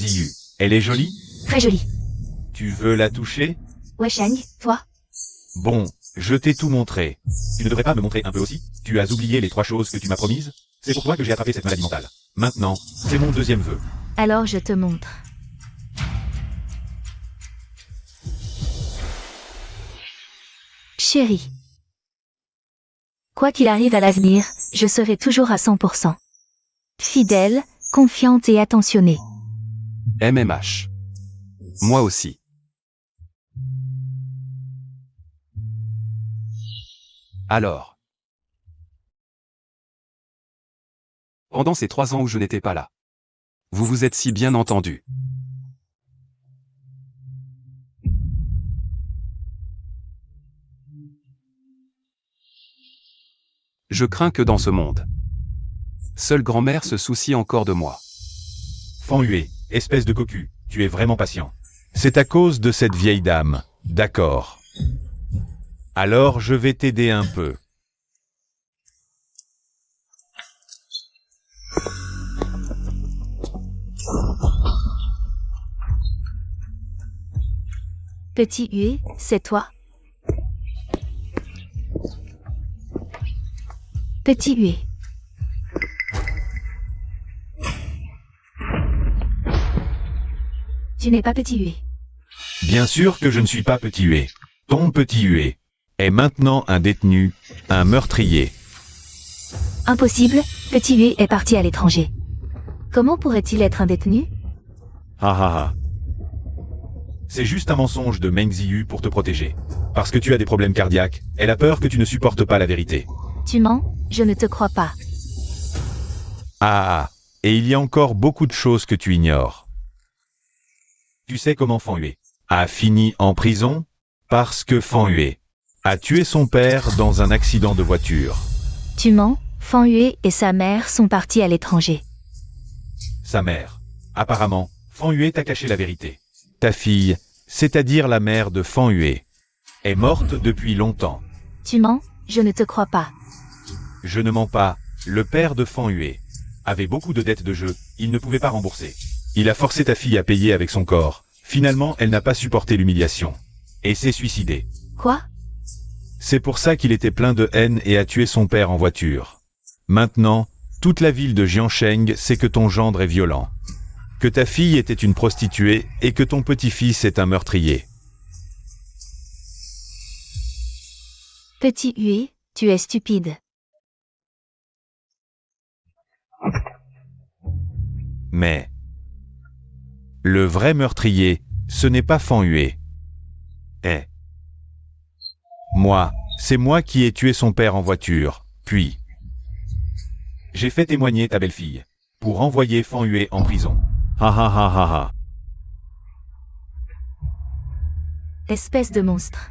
Ziyu, elle est jolie? Très jolie. Tu veux la toucher? Wei Sheng, toi? Bon, je t'ai tout montré. Tu ne devrais pas me montrer un peu aussi? Tu as oublié les 3 choses que tu m'as promises? C'est pour toi que j'ai attrapé cette maladie mentale. Maintenant, c'est mon 2e vœu. Alors je te montre. Chérie. Quoi qu'il arrive à l'avenir, je serai toujours à 100%. Fidèle, confiante et attentionnée. MMH. Moi aussi. Alors. Pendant ces 3 ans où je n'étais pas là. Vous vous êtes si bien entendus. Je crains que dans ce monde, seule grand-mère se soucie encore de moi. Fan Yue, espèce de cocu, tu es vraiment patient. C'est à cause de cette vieille dame, d'accord. Alors je vais t'aider un peu. Petit Yue, c'est toi? Petit Yue. Tu n'es pas Petit Yue. Bien sûr que je ne suis pas Petit Yue. Ton Petit Yue est maintenant un détenu, un meurtrier. Impossible, Petit Yue est parti à l'étranger. Comment pourrait-il être un détenu? Ha ha ha. C'est juste un mensonge de Meng Ziyu pour te protéger. Parce que tu as des problèmes cardiaques, elle a peur que tu ne supportes pas la vérité. Tu mens? Je ne te crois pas. Ah, et il y a encore beaucoup de choses que tu ignores. Tu sais comment Fan Yue a fini en prison? Parce que Fan Yue a tué son père dans un accident de voiture. Tu mens? Fan Yue et sa mère sont partis à l'étranger. Sa mère. Apparemment, Fan Yue t'a caché la vérité. Ta fille, c'est-à-dire la mère de Fan Yue, est morte depuis longtemps. Tu mens? Je ne te crois pas. Je ne mens pas, le père de Fan Yue avait beaucoup de dettes de jeu, il ne pouvait pas rembourser. Il a forcé ta fille à payer avec son corps. Finalement, elle n'a pas supporté l'humiliation. Et s'est suicidée. Quoi? C'est pour ça qu'il était plein de haine et a tué son père en voiture. Maintenant, toute la ville de Jiansheng sait que ton gendre est violent. Que ta fille était une prostituée et que ton petit-fils est un meurtrier. Petit Yue, tu es stupide. Mais le vrai meurtrier, ce n'est pas Fan Yue. Moi, c'est moi qui ai tué son père en voiture, puis j'ai fait témoigner ta belle-fille pour envoyer Fan Yue en prison. Ha ha ha ha ha. Espèce de monstre.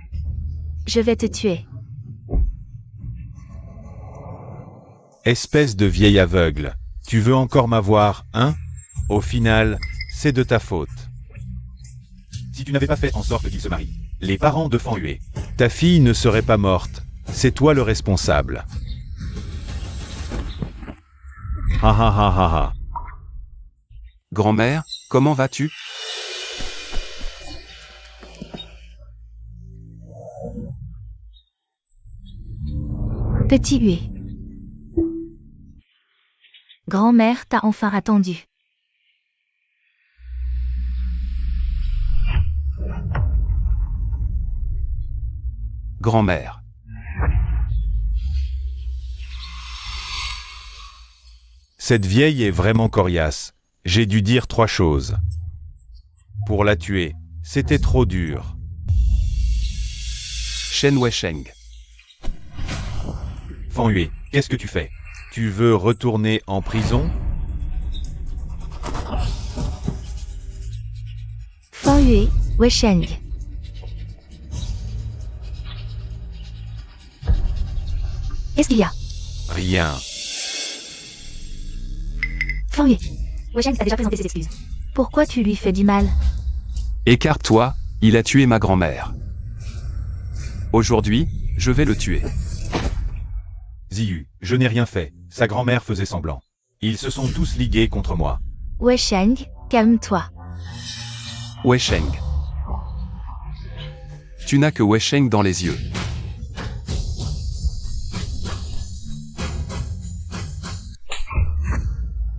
Je vais te tuer. Espèce de vieille aveugle. Tu veux encore m'avoir, hein? Au final, c'est de ta faute. Si tu n'avais pas fait en sorte qu'il se marie, les parents de Fan Yue, ta fille ne serait pas morte. C'est toi le responsable. Ha ha ha ha ha. Grand-mère, comment vas-tu? Petit Yue. Grand-mère t'a enfin attendu. Grand-mère. Cette vieille est vraiment coriace. J'ai dû dire 3 choses. Pour la tuer, c'était trop dur. Shen Weisheng. Fan Yue, qu'est-ce que tu fais? Tu veux retourner en prison? Fan Yue, Wei Sheng. Qu'est-ce qu'il y a? Rien. Fan Yue. Wei Sheng a déjà présenté ses excuses. Pourquoi tu lui fais du mal? Écarte-toi, il a tué ma grand-mère. Aujourd'hui, je vais le tuer. Ziyu, je n'ai rien fait. Sa grand-mère faisait semblant. Ils se sont tous ligués contre moi. Wei Sheng, calme-toi. Weisheng. Tu n'as que Weisheng dans les yeux.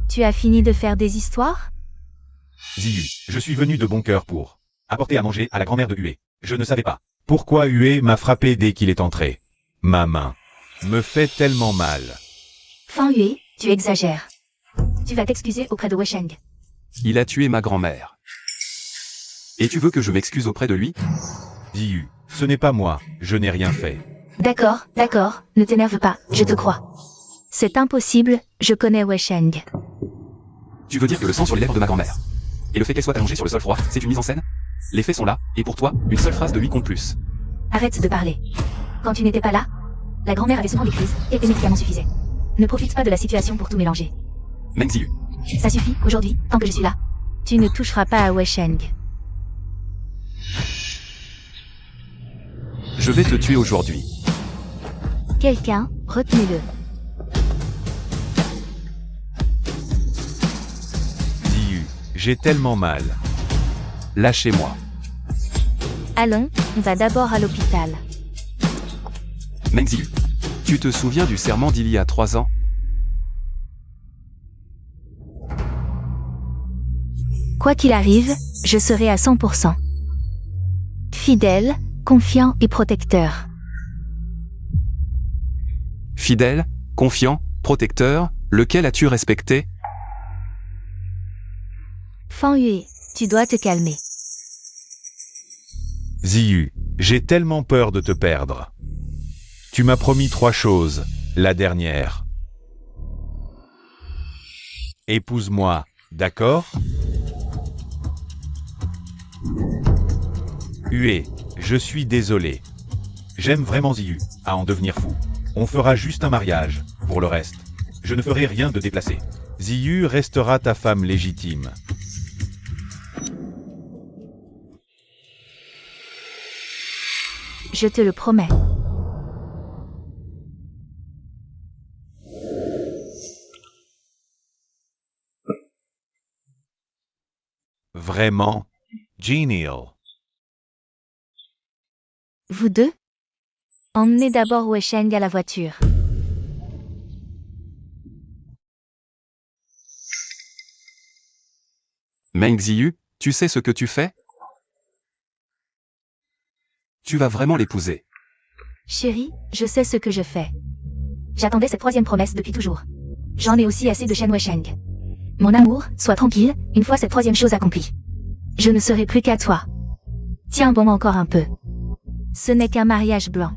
Tu as fini de faire des histoires? Ziyu, je suis venu de bon cœur pour apporter à manger à la grand-mère de Hue. Je ne savais pas pourquoi Hue m'a frappé dès qu'il est entré. Ma main me fait tellement mal. Fan Yue, tu exagères. Tu vas t'excuser auprès de Weisheng. Il a tué ma grand-mère. Et tu veux que je m'excuse auprès de lui? Ziyu, ce n'est pas moi, je n'ai rien fait. D'accord, d'accord, ne t'énerve pas, je te crois. C'est impossible, je connais Weisheng. Tu veux dire que le sang sur les lèvres de ma grand-mère et le fait qu'elle soit allongée sur le sol froid, c'est une mise en scène? Les faits sont là, et pour toi, une seule phrase de lui compte plus. Arrête de parler. Quand tu n'étais pas là, la grand-mère avait souvent des crises, et les médicaments suffisaient. Ne profite pas de la situation pour tout mélanger. Meng Ziyu. Ça suffit, aujourd'hui, tant que je suis là. Tu ne toucheras pas à Weisheng. Je vais te tuer aujourd'hui. Quelqu'un, retenez-le. Ziyu, j'ai tellement mal. Lâchez-moi. Allons, on va d'abord à l'hôpital. Meng Ziyu. Tu te souviens du serment d'il y a 3 ans? Quoi qu'il arrive, je serai à 100%. Fidèle, confiant et protecteur. Fidèle, confiant, protecteur, lequel as-tu respecté? Fan Yue, tu dois te calmer. Ziyu, j'ai tellement peur de te perdre. Tu m'as promis 3 choses, la dernière. Épouse-moi, d'accord? Hue, je suis désolé. J'aime vraiment Ziyu, à en devenir fou. On fera juste un mariage, pour le reste. Je ne ferai rien de déplacé. Ziyu restera ta femme légitime. Je te le promets. Vraiment, génial. Vous deux? Emmenez d'abord Weisheng à la voiture. Meng Ziyu, tu sais ce que tu fais? Tu vas vraiment l'épouser. Chérie, je sais ce que je fais. J'attendais cette 3e promesse depuis toujours. J'en ai aussi assez de Shen Weisheng. Mon amour, sois tranquille, une fois cette 3e chose accomplie. Je ne serai plus qu'à toi. Tiens bon encore un peu. Ce n'est qu'un mariage blanc.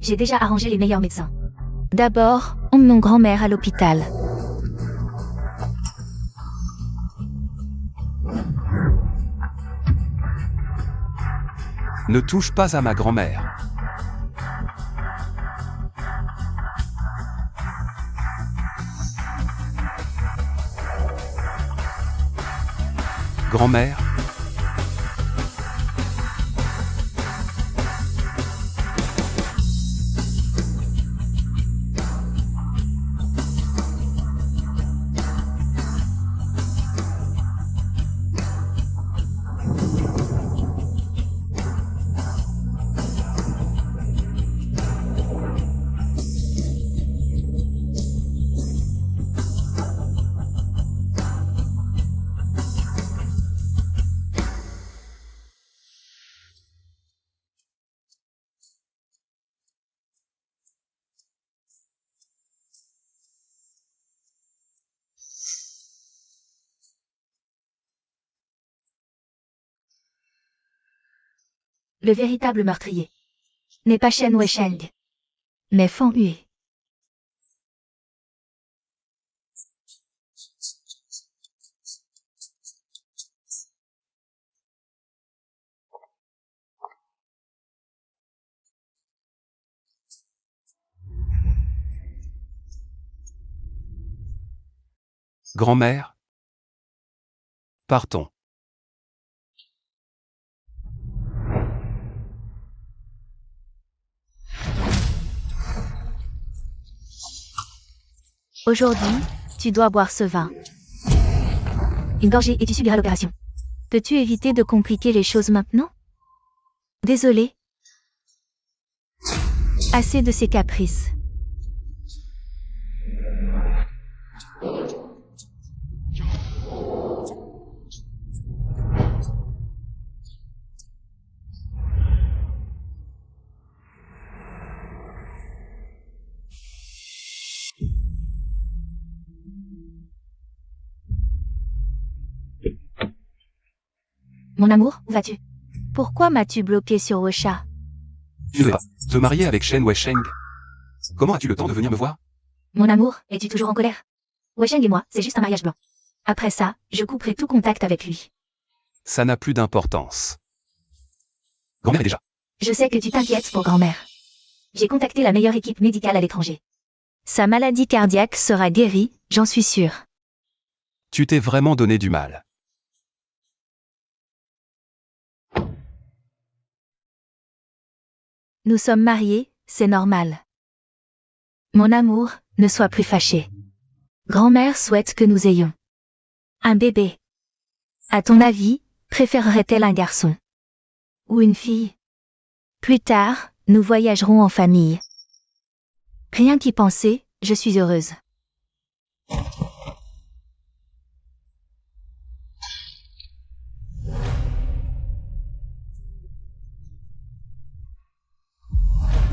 J'ai déjà arrangé les meilleurs médecins. D'abord, emmenons grand-mère à l'hôpital. Ne touche pas à ma grand-mère. Grand-mère, Le véritable meurtrier n'est pas Shen Weisheng, mais Fan Yue. grand-mère. Partons. Aujourd'hui, tu dois boire ce vin. une gorgée et tu subiras l'opération. Peux-tu éviter de compliquer les choses maintenant? Désolé. Assez de ces caprices. Mon amour, où vas-tu? Pourquoi m'as-tu bloqué sur Wesha? Tu ne veux pas te marier avec Shen Weisheng. Comment as-tu le temps de venir me voir? Mon amour, es-tu toujours en colère? Weisheng et moi, c'est juste un mariage blanc. Après ça, je couperai tout contact avec lui. Ça n'a plus d'importance. Grand-mère est déjà. Je sais que tu t'inquiètes pour grand-mère. J'ai contacté la meilleure équipe médicale à l'étranger. Sa maladie cardiaque sera guérie, j'en suis sûre. Tu t'es vraiment donné du mal. Nous sommes mariés, c'est normal. Mon amour, ne sois plus fâché. Grand-mère souhaite que nous ayons un bébé. À ton avis, préférerait-elle un garçon ou une fille? Plus tard, nous voyagerons en famille. Rien qu'y penser, je suis heureuse.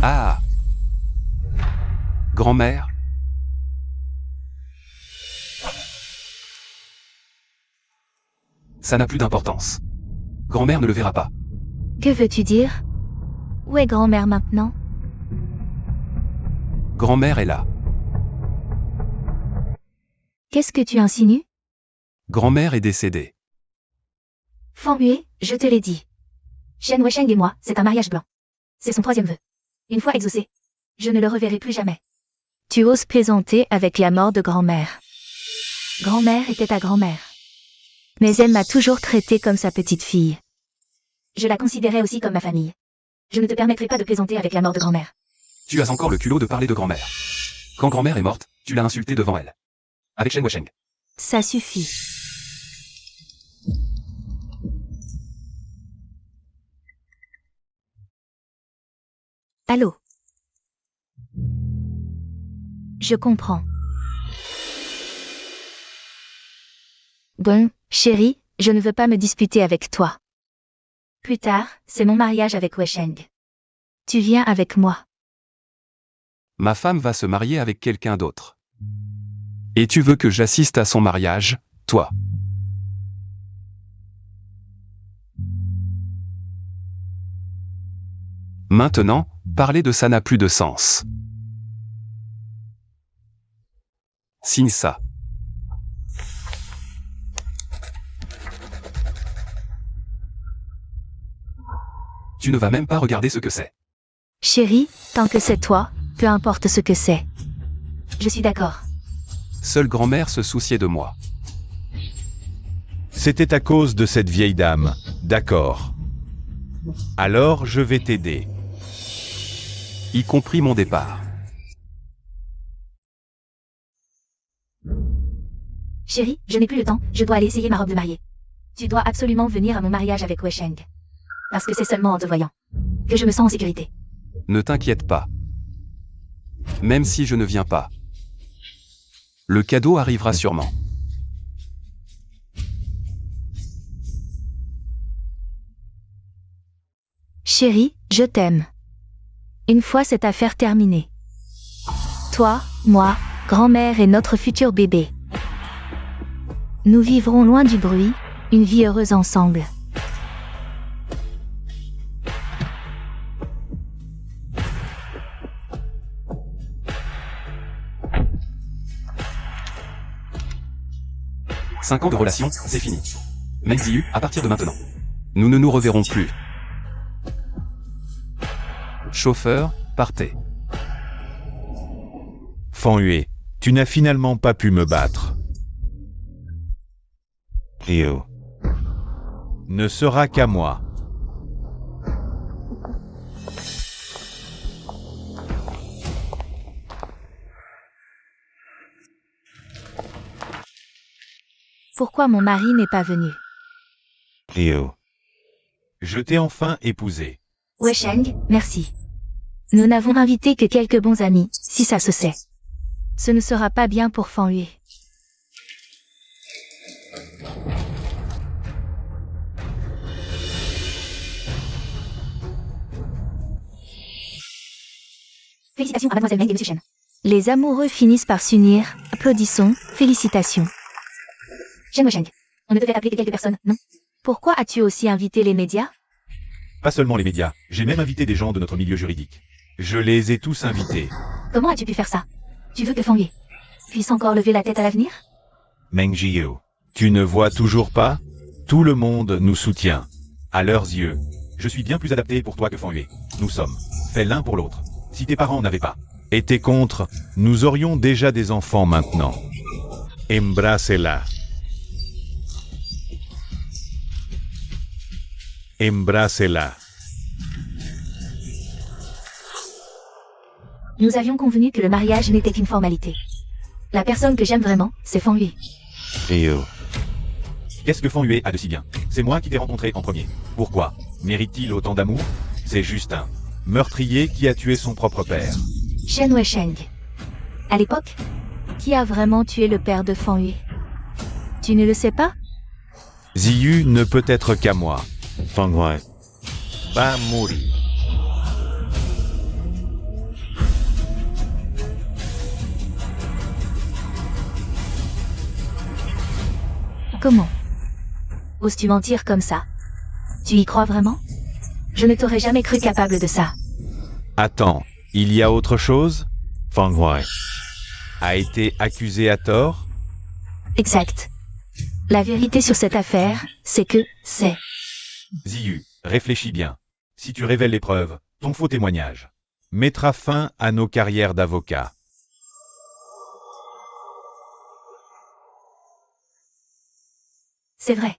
Ah! Grand-mère? Ça n'a plus d'importance. Grand-mère ne le verra pas. Que veux-tu dire? Où est grand-mère maintenant? Grand-mère est là. Qu'est-ce que tu insinues? Grand-mère est décédée. Fanghue, je te l'ai dit. Shen Weisheng et moi, c'est un mariage blanc. C'est son 3e vœu. Une fois exaucé, je ne le reverrai plus jamais. Tu oses plaisanter avec la mort de grand-mère. Grand-mère était ta grand-mère. Mais elle m'a toujours traité comme sa petite fille. Je la considérais aussi comme ma famille. Je ne te permettrai pas de plaisanter avec la mort de grand-mère. Tu as encore le culot de parler de grand-mère. Quand grand-mère est morte, tu l'as insultée devant elle. Avec Shen Weisheng. Ça suffit. Allô? Je comprends. Bon, chérie, je ne veux pas me disputer avec toi. Plus tard, c'est mon mariage avec Weisheng. Tu viens avec moi. Ma femme va se marier avec quelqu'un d'autre. Et tu veux que j'assiste à son mariage, toi? Maintenant, parler de ça n'a plus de sens. Signe ça. Tu ne vas même pas regarder ce que c'est. Chérie, tant que c'est toi, peu importe ce que c'est. Je suis d'accord. Seule grand-mère se souciait de moi. C'était à cause de cette vieille dame, d'accord. Alors je vais t'aider. Y compris mon départ. Chérie, je n'ai plus le temps, je dois aller essayer ma robe de mariée. Tu dois absolument venir à mon mariage avec Weisheng. Parce que c'est seulement en te voyant que je me sens en sécurité. Ne t'inquiète pas. Même si je ne viens pas. Le cadeau arrivera sûrement. Chérie, je t'aime. Une fois cette affaire terminée. Toi, moi, grand-mère et notre futur bébé. Nous vivrons loin du bruit, une vie heureuse ensemble. « 5 ans de relation, c'est fini. Menziu, à partir de maintenant. Nous ne nous reverrons plus. Chauffeur, partez. Fanghue, tu n'as finalement pas pu me battre. Ryo ne sera qu'à moi. Pourquoi mon mari n'est pas venu? Rio. Je t'ai enfin épousé. Weisheng, merci. Nous n'avons invité que quelques bons amis, si ça se sait. Ce ne sera pas bien pour Fan Yue. Félicitations à Mademoiselle Meng et Monsieur Shen. Les amoureux finissent par s'unir. Applaudissons. Félicitations. Shen Weisheng. On ne devait appeler que quelques personnes, non? Pourquoi as-tu aussi invité les médias? Pas seulement les médias, j'ai même invité des gens de notre milieu juridique. Je les ai tous invités. Comment as-tu pu faire ça? Tu veux que Fan Yue puisse encore lever la tête à l'avenir? Meng Jiyu. Tu ne vois toujours pas? Tout le monde nous soutient. À leurs yeux. Je suis bien plus adapté pour toi que Fan Yue. Nous sommes faits l'un pour l'autre. Si tes parents n'avaient pas été contre, nous aurions déjà des enfants maintenant. Embrasse-la. Embrasse-la. Nous avions convenu que le mariage n'était qu'une formalité. La personne que j'aime vraiment, c'est Fan Yue. Rio. Qu'est-ce que Fan Yue a de si bien? C'est moi qui t'ai rencontré en premier. Pourquoi? Mérite-t-il autant d'amour? C'est juste un meurtrier qui a tué son propre père. Shen Weisheng. À l'époque, qui a vraiment tué le père de Fan Yue? Tu ne le sais pas? Ziyu ne peut être qu'à moi. Fan Yue va mourir. Comment? Oses-tu mentir comme ça? Tu y crois vraiment? Je ne t'aurais jamais cru capable de ça. Attends, il y a autre chose? Fan Yue a été accusé à tort? Exact. La vérité sur cette affaire, c'est que c'est... Ziyu, réfléchis bien. Si tu révèles les preuves, ton faux témoignage mettra fin à nos carrières d'avocats. C'est vrai.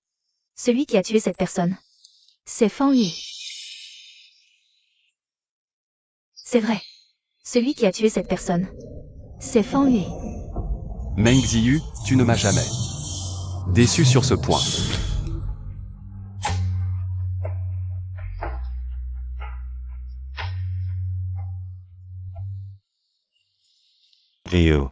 Celui qui a tué cette personne, c'est Fan Yue. C'est vrai. Celui qui a tué cette personne, c'est Fan Yue. Meng Ziyu, tu ne m'as jamais déçu sur ce point. Rio.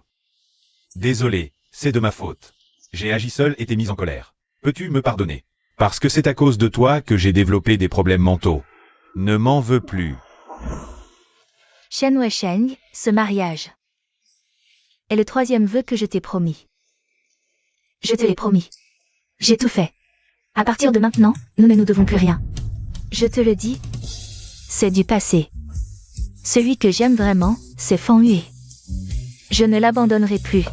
Désolé, c'est de ma faute. J'ai agi seul et t'ai mis en colère. Peux-tu me pardonner? Parce que c'est à cause de toi que j'ai développé des problèmes mentaux. Ne m'en veux plus. Shen Weisheng, ce mariage est le 3e vœu que je t'ai promis. Je te l'ai promis. J'ai tout fait. À partir de maintenant, nous ne nous devons plus rien. Je te le dis, c'est du passé. Celui que j'aime vraiment, c'est Fan Yue. Je ne l'abandonnerai plus.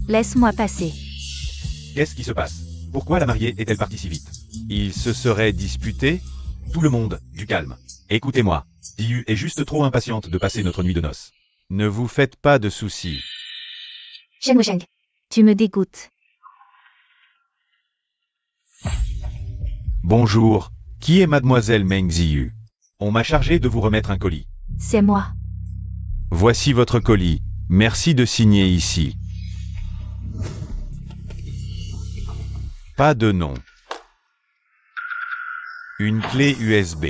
Laisse-moi passer. Qu'est-ce qui se passe? Pourquoi la mariée est-elle partie si vite? Ils se seraient disputés? Tout le monde, du calme. Écoutez-moi. Ziyu est juste trop impatiente de passer notre nuit de noces. Ne vous faites pas de soucis. Shen Weisheng, tu me dégoûtes. Bonjour. Qui est mademoiselle Meng Ziyu? On m'a chargé de vous remettre un colis. C'est moi. Voici votre colis. Merci de signer ici. Pas de nom. Une clé USB.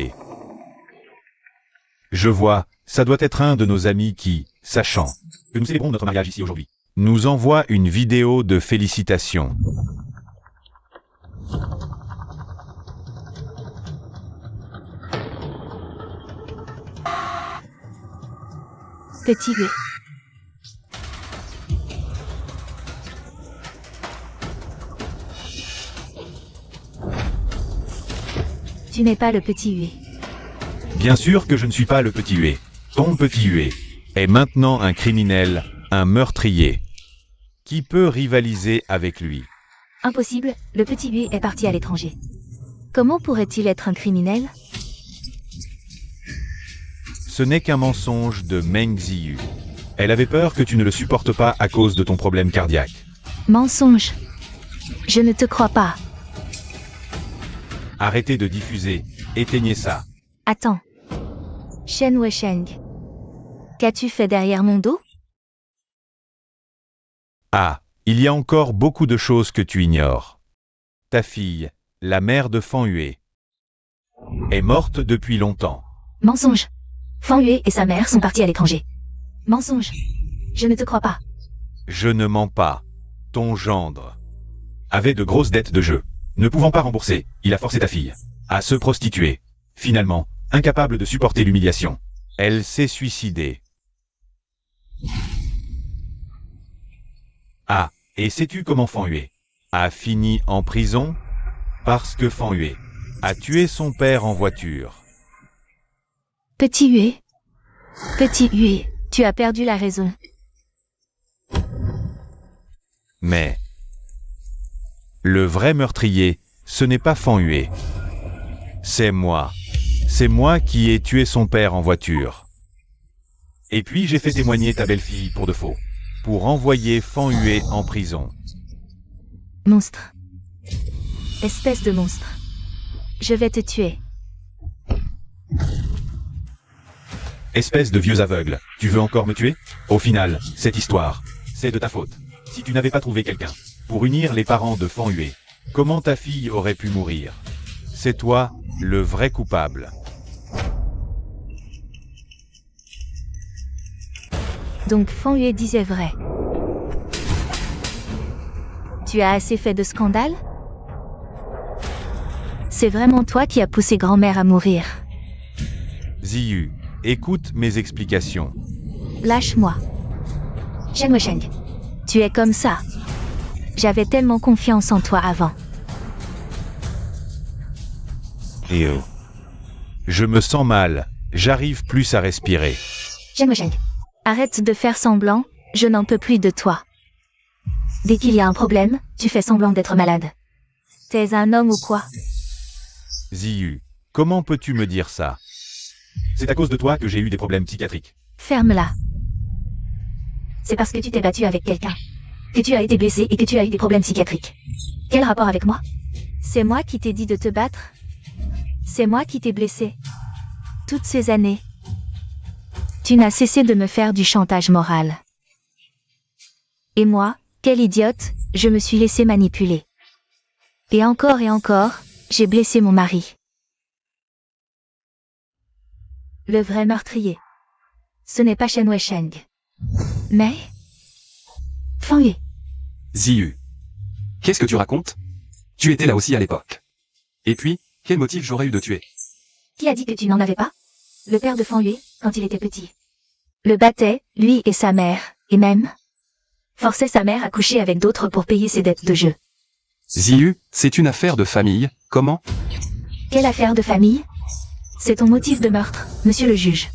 Je vois, ça doit être un de nos amis qui, sachant que nous célébrons notre mariage ici aujourd'hui, nous envoie une vidéo de félicitations. Petit Yue. Tu n'es pas le petit Yue. Bien sûr que je ne suis pas le petit Yue. Ton petit Yue est maintenant un criminel, un meurtrier. Qui peut rivaliser avec lui? Impossible, le petit Yue est parti à l'étranger. Comment pourrait-il être un criminel? Ce n'est qu'un mensonge de Meng Ziyu. Elle avait peur que tu ne le supportes pas à cause de ton problème cardiaque. Mensonge. Je ne te crois pas. Arrêtez de diffuser. Éteignez ça. Attends. Shen Weisheng. Qu'as-tu fait derrière mon dos? Ah, Il y a encore beaucoup de choses que tu ignores. Ta fille, la mère de Fan Yue, est morte depuis longtemps. Mensonge. Fan Yue et sa mère sont partis à l'étranger. Mensonge. Je ne te crois pas. Je ne mens pas. Ton gendre avait de grosses dettes de jeu. Ne pouvant pas rembourser, il a forcé ta fille à se prostituer. Finalement, incapable de supporter l'humiliation, elle s'est suicidée. Ah, et sais-tu comment Fan Yue a fini en prison? Parce que Fan Yue a tué son père en voiture. Petit Yue. Petit Yue, tu as perdu la raison. Mais le vrai meurtrier, ce n'est pas Fan Yue. C'est moi. C'est moi qui ai tué son père en voiture. Et puis j'ai fait témoigner ta belle-fille pour de faux, pour envoyer Fan Yue en prison. Monstre. Espèce de monstre. Je vais te tuer. Espèce de vieux aveugle, tu veux encore me tuer? Au final, cette histoire, c'est de ta faute. Si tu n'avais pas trouvé quelqu'un pour unir les parents de Fan Yue, comment ta fille aurait pu mourir? C'est toi, le vrai coupable. Donc Fan Yue disait vrai. Tu as assez fait de scandale? C'est vraiment toi qui as poussé grand-mère à mourir. Ziyu, écoute mes explications. Lâche-moi. Shen Weisheng. Tu es comme ça. J'avais tellement confiance en toi avant. Je me sens mal, j'arrive plus à respirer. Shen Weisheng. Arrête de faire semblant, je n'en peux plus de toi. Dès qu'il y a un problème, tu fais semblant d'être malade. T'es un homme ou quoi? Ziyu, comment peux-tu me dire ça? C'est à cause de toi que j'ai eu des problèmes psychiatriques. Ferme-la. C'est parce que tu t'es battu avec quelqu'un, que tu as été blessé et que tu as eu des problèmes psychiatriques. Quel rapport avec moi? C'est moi qui t'ai dit de te battre? C'est moi qui t'ai blessé. Toutes ces années. Tu n'as cessé de me faire du chantage moral. Et moi, quelle idiote, je me suis laissé manipuler. Et encore, j'ai blessé mon mari. Le vrai meurtrier. Ce n'est pas Shen Weisheng. Mais... Fan Yue. Ziyu. Qu'est-ce que tu racontes? Tu étais là aussi à l'époque. Et puis, quel motif j'aurais eu de tuer? Qui a dit que tu n'en avais pas? Le père de Fan Yue, quand il était petit. Le battait, lui et sa mère, et même... forçait sa mère à coucher avec d'autres pour payer ses dettes de jeu. Ziyu, c'est une affaire de famille, comment? Quelle affaire de famille? C'est ton motif de meurtre, monsieur le juge.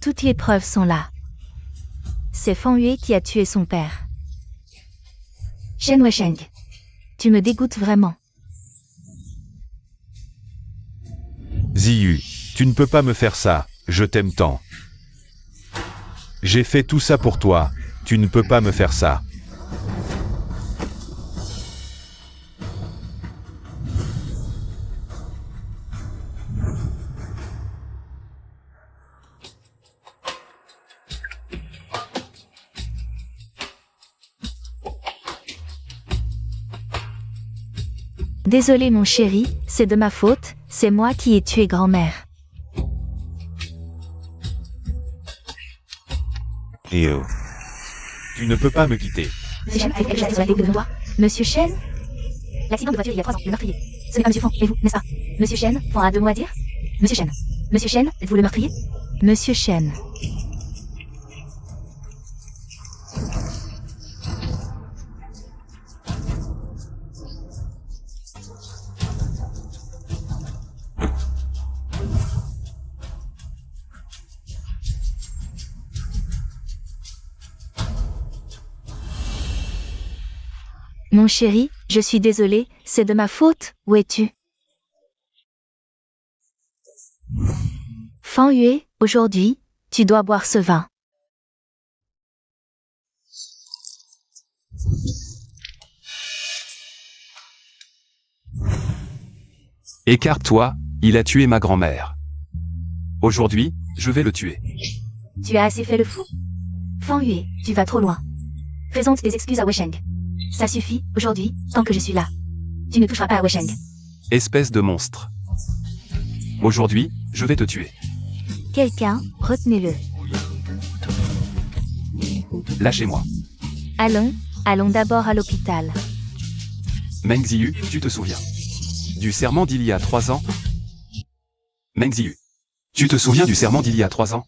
Toutes les preuves sont là. C'est Fan Yue qui a tué son père. Shen Weisheng. Tu me dégoûtes vraiment. Ziyu, tu ne peux pas me faire ça, je t'aime tant. J'ai fait tout ça pour toi, tu ne peux pas me faire ça. Désolé mon chéri, c'est de ma faute, c'est moi qui ai tué grand-mère. Tu ne peux pas me quitter. Monsieur Shen a été désolé de toi. Monsieur Shen? L'accident de voiture il y a 3 ans, le meurtrier. Ce n'est pas Monsieur Fan, mais vous, n'est-ce pas? Monsieur Shen, Fan a 2 mots à dire? Monsieur Shen. Monsieur Shen, êtes-vous le meurtrier? Monsieur Shen. Mon chéri, je suis désolée, c'est de ma faute, où es-tu? Fan Yue, aujourd'hui, tu dois boire ce vin. Écarte-toi, il a tué ma grand-mère. Aujourd'hui, je vais le tuer. Tu as assez fait le fou. Fan Yue, tu vas trop loin. Présente tes excuses à Weisheng. Ça suffit, aujourd'hui, tant que je suis là. Tu ne toucheras pas à Weisheng. Espèce de monstre. Aujourd'hui, je vais te tuer. Quelqu'un, retenez-le. Lâchez-moi. Allons d'abord à l'hôpital. Meng Ziyu, tu te souviens du serment d'il y a 3 ans? Meng Ziyu, tu te souviens du serment d'il y a 3 ans?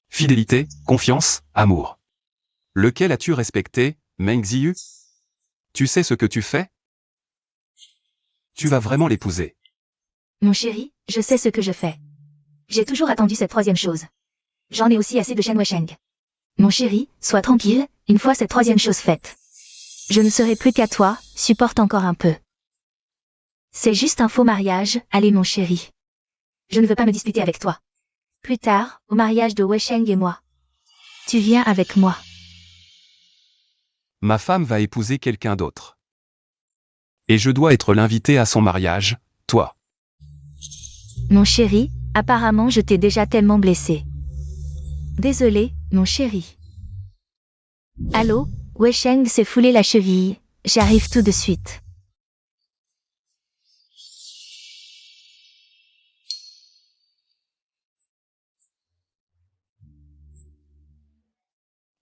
Fidélité, confiance, amour. Lequel as-tu respecté, Meng Ziyu? Tu sais ce que tu fais? Tu vas vraiment l'épouser. Mon chéri, je sais ce que je fais. J'ai toujours attendu cette troisième chose. J'en ai aussi assez de Shen Weisheng. Mon chéri, sois tranquille, une fois cette troisième chose faite. Je ne serai plus qu'à toi, supporte encore un peu. C'est juste un faux mariage, allez mon chéri. Je ne veux pas me disputer avec toi. Plus tard, au mariage de Weisheng et moi. Tu viens avec moi. Ma femme va épouser quelqu'un d'autre. Et je dois être l'invité à son mariage, toi. Mon chéri, apparemment je t'ai déjà tellement blessé. Désolé, mon chéri. Allô, Weisheng s'est foulé la cheville, j'arrive tout de suite.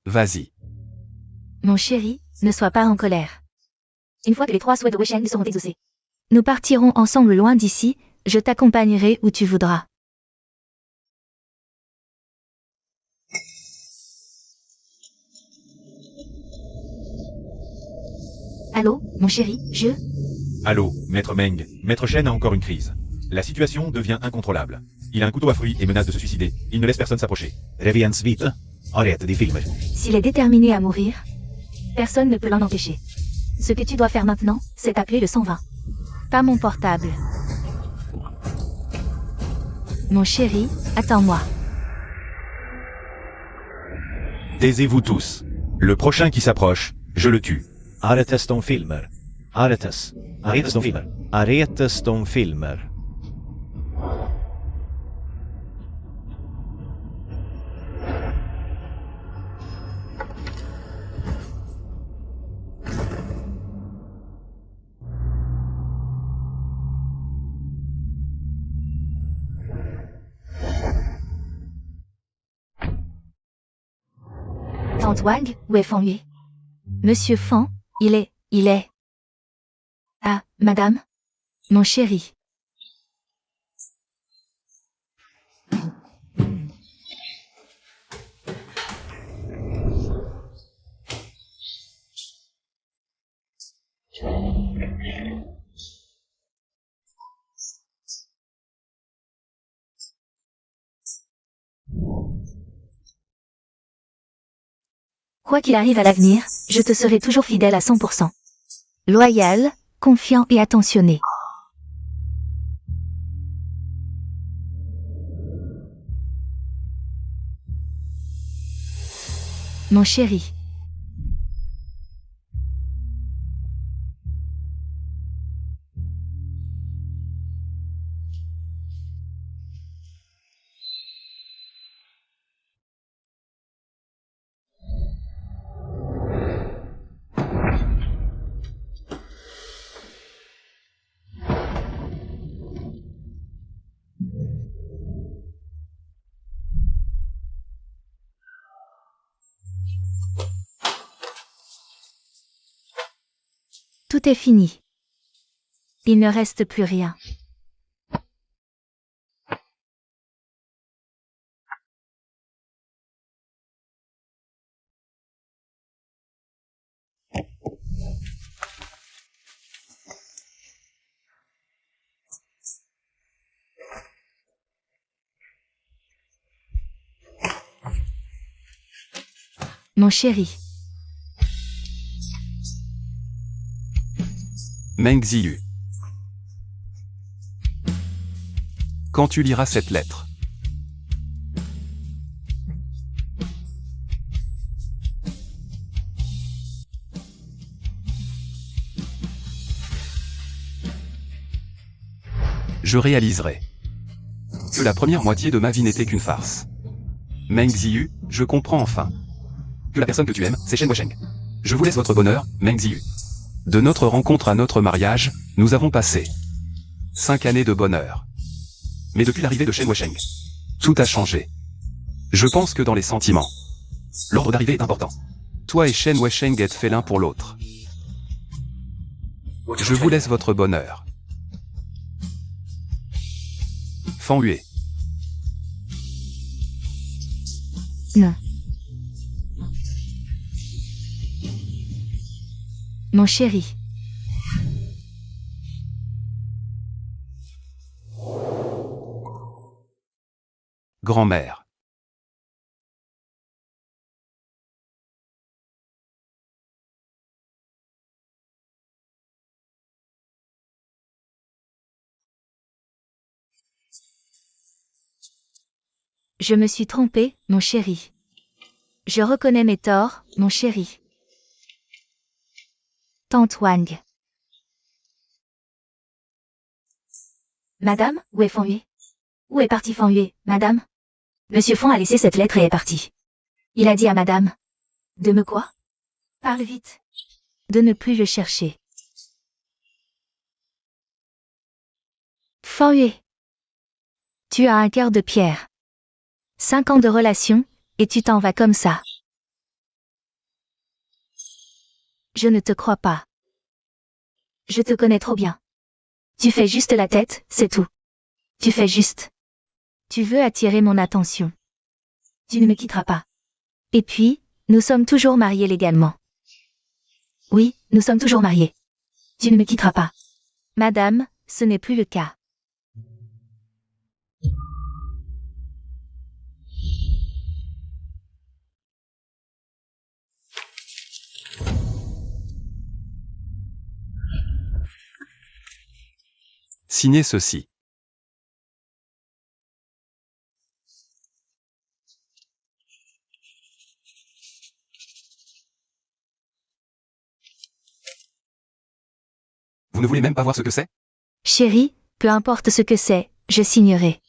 Vas-y. Mon chéri, ne sois pas en colère. Une fois que les 3 souhaits de Weisheng seront exaucés, nous partirons ensemble loin d'ici, je t'accompagnerai où tu voudras. Allô, mon chéri, Allô, Maître Meng, Maître Shen a encore une crise. La situation devient incontrôlable. Il a un couteau à fruits et menace de se suicider. Il ne laisse personne s'approcher. Reviens vite. Arrête de filmer. S'il est déterminé à mourir, personne ne peut l'en empêcher. Ce que tu dois faire maintenant, c'est appeler le 120. Pas mon portable. Mon chéri, attends-moi. Taisez-vous tous. Le prochain qui s'approche, je le tue. Aretes de filmer. Aretes. Aretes de filmer. Aretes de filmer. Tante Wang, où est Fan Yue? Monsieur Fan, il est... Ah, madame? Mon chéri. Quoi qu'il arrive à l'avenir, je te serai toujours fidèle à 100%. Loyal, confiant et attentionné. Mon chéri. Tout est fini. Il ne reste plus rien. Mon chéri. Meng Ziyu. Quand tu liras cette lettre, je réaliserai que la première moitié de ma vie n'était qu'une farce. Meng Ziyu, je comprends enfin que la personne que tu aimes, c'est Shen Weisheng. Je vous laisse votre bonheur, Meng Ziyu. De notre rencontre à notre mariage, nous avons passé 5 années de bonheur. Mais depuis l'arrivée de Shen Weisheng, tout a changé. Je pense que dans les sentiments, l'ordre d'arrivée est important. Toi et Shen Weisheng êtes faits l'un pour l'autre. Je vous laisse votre bonheur. Fan Yue. Non. Mon chéri. Grand-mère. Je me suis trompée, mon chéri. Je reconnais mes torts, mon chéri. Tante Wang. Madame, où est Fan Yue? Où est parti Fan Yue, madame? Monsieur Fan a laissé cette lettre et est parti. Il a dit à madame. De me quoi? Parle vite. De ne plus le chercher. Fan Yue. Tu as un cœur de pierre. 5 ans de relation, et tu t'en vas comme ça. Je ne te crois pas. Je te connais trop bien. Tu fais juste la tête, c'est tout. Tu fais juste. Tu veux attirer mon attention. Tu ne me quitteras pas. Et puis, nous sommes toujours mariés légalement. Oui, nous sommes toujours mariés. Tu ne me quitteras pas. Madame, ce n'est plus le cas. Signez ceci. Vous ne voulez même pas voir ce que c'est? Chérie, peu importe ce que c'est, je signerai.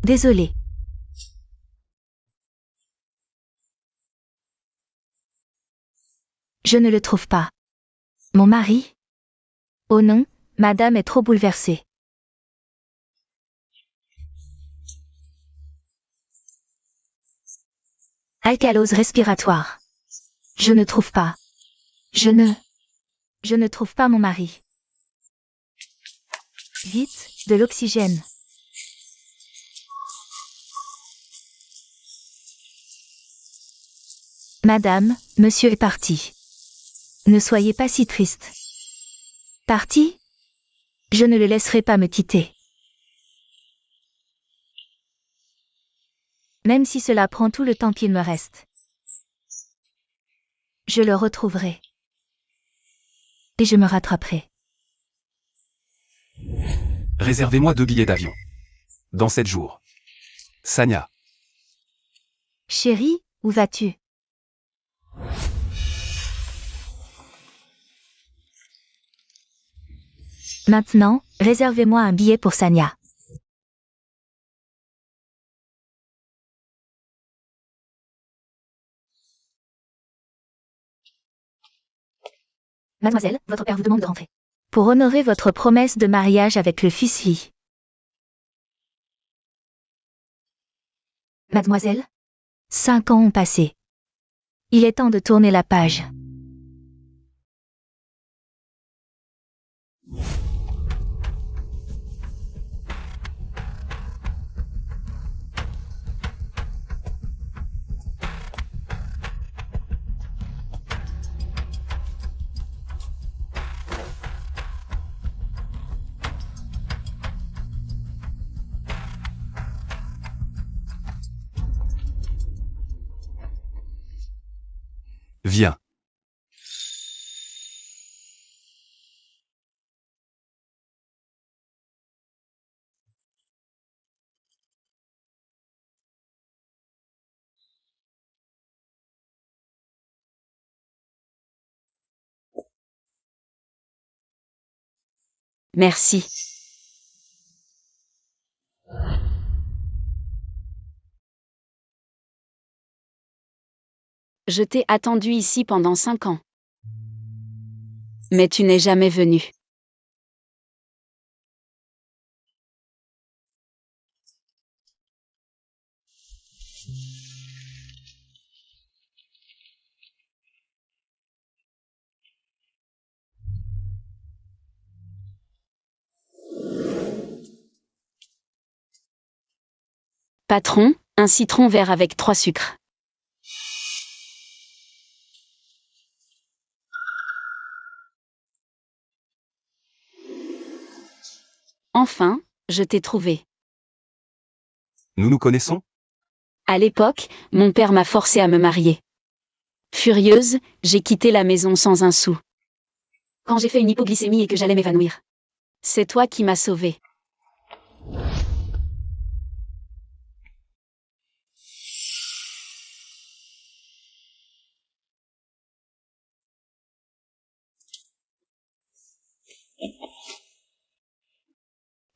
Désolé. Je ne le trouve pas. Mon mari? Oh non, madame est trop bouleversée. Alcalose respiratoire. Je ne trouve pas. Je ne trouve pas mon mari. Vite, de l'oxygène. Madame, monsieur est parti. Ne soyez pas si triste. Parti? Je ne le laisserai pas me quitter. Même si cela prend tout le temps qu'il me reste. Je le retrouverai. Et je me rattraperai. Réservez-moi 2 billets d'avion. Dans 7 jours. Sanya. Chérie, où vas-tu? Maintenant, réservez-moi un billet pour Sanya. Mademoiselle, votre père vous demande de rentrer. Pour honorer votre promesse de mariage avec le fils Li. Mademoiselle? 5 ans ont passé. Il est temps de tourner la page. Viens. Merci. Je t'ai attendu ici pendant 5 ans. Mais tu n'es jamais venu. Patron, un citron vert avec 3 sucres. Enfin, je t'ai trouvé. Nous nous connaissons? À l'époque, mon père m'a forcé à me marier. Furieuse, j'ai quitté la maison sans un sou. Quand j'ai fait une hypoglycémie et que j'allais m'évanouir. C'est toi qui m'as sauvée.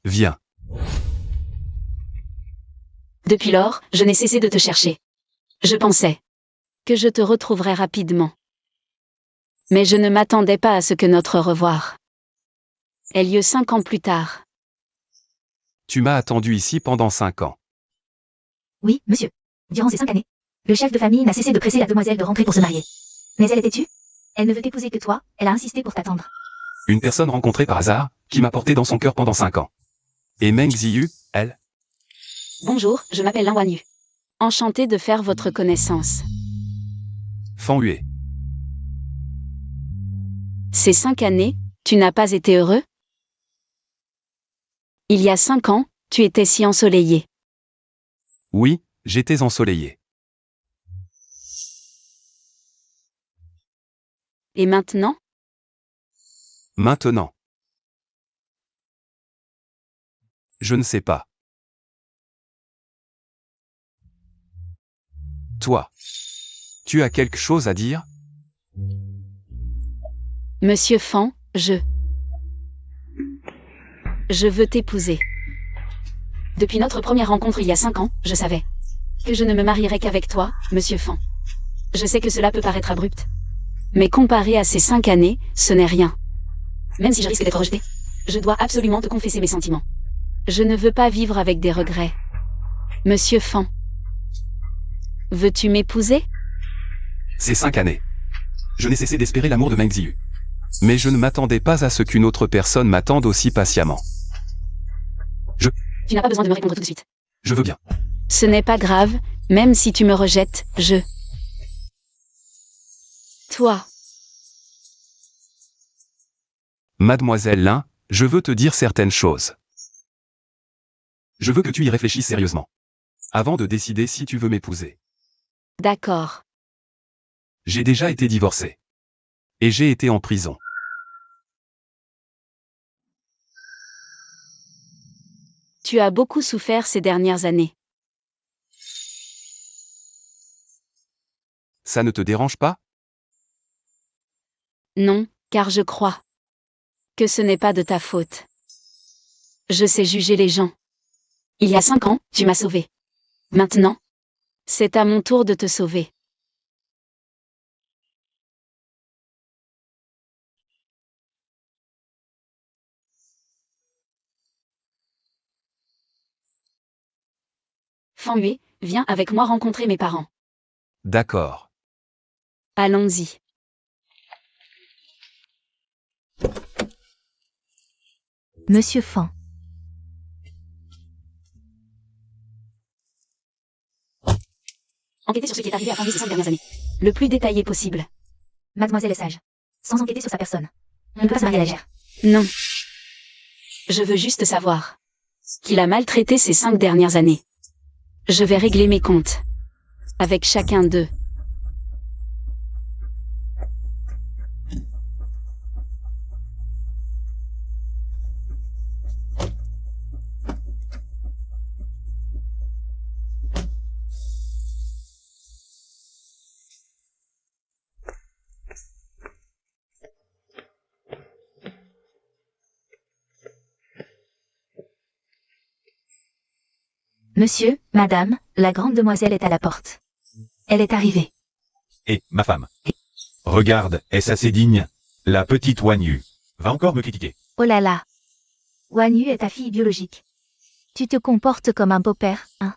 Viens. Depuis lors, je n'ai cessé de te chercher. Je pensais Que je te retrouverais rapidement. Mais je ne m'attendais pas à ce que notre revoir ait lieu 5 ans plus tard. Tu m'as attendu ici pendant 5 ans. Oui, monsieur. Durant ces 5 années, le chef de famille n'a cessé de presser la demoiselle de rentrer pour se marier. Mais elle est têtue. Elle ne veut t'épouser que toi, elle a insisté pour t'attendre. Une personne rencontrée par hasard, qui m'a porté dans son cœur pendant 5 ans. Et Meng Ziyu, elle? Bonjour, je m'appelle Lin Wanyu. Enchantée de faire votre connaissance. Fan Yue. Ces 5 années, tu n'as pas été heureux? Il y a 5 ans, tu étais si ensoleillé. Oui, j'étais ensoleillé. Et maintenant? Maintenant. Je ne sais pas. Toi. Tu as quelque chose à dire? Monsieur Fan, je veux t'épouser. Depuis notre première rencontre il y a 5 ans, je savais que je ne me marierais qu'avec toi, monsieur Fan. Je sais que cela peut paraître abrupt. Mais comparé à ces 5 années, ce n'est rien. Même si je risque d'être rejetée, je dois absolument te confesser mes sentiments. Je ne veux pas vivre avec des regrets. Monsieur Fan. Veux-tu m'épouser? Ces 5 années. Je n'ai cessé d'espérer l'amour de Meng Ziyu. Mais je ne m'attendais pas à ce qu'une autre personne m'attende aussi patiemment. Tu n'as pas besoin de me répondre tout de suite. Je veux bien. Ce n'est pas grave, même si tu me rejettes, Toi. Mademoiselle Lin, je veux te dire certaines choses. Je veux que tu y réfléchisses sérieusement. Avant de décider si tu veux m'épouser. D'accord. J'ai déjà été divorcé. Et j'ai été en prison. Tu as beaucoup souffert ces dernières années. Ça ne te dérange pas? Non, car je crois que ce n'est pas de ta faute. Je sais juger les gens. Il y a 5 ans, tu m'as sauvée. Maintenant, c'est à mon tour de te sauver. Fan Yue, viens avec moi rencontrer mes parents. D'accord. Allons-y. Monsieur Fan. Enquêtez sur ce qui est arrivé à Fan Yue ces 5 dernières années. Le plus détaillé possible. Mademoiselle est sage. Sans enquêter sur sa personne. On ne peut pas se marier à la légère. Non, Je veux juste savoir. qu'il a maltraité ces 5 dernières années. Je vais régler mes comptes. Avec chacun d'eux. Monsieur, madame, la grande demoiselle est à la porte. Elle est arrivée. Et, ma femme. Regarde, est-ce assez digne? La petite Wanyu va encore me critiquer. Oh là là. Wanyu est ta fille biologique. Tu te comportes comme un beau-père, hein?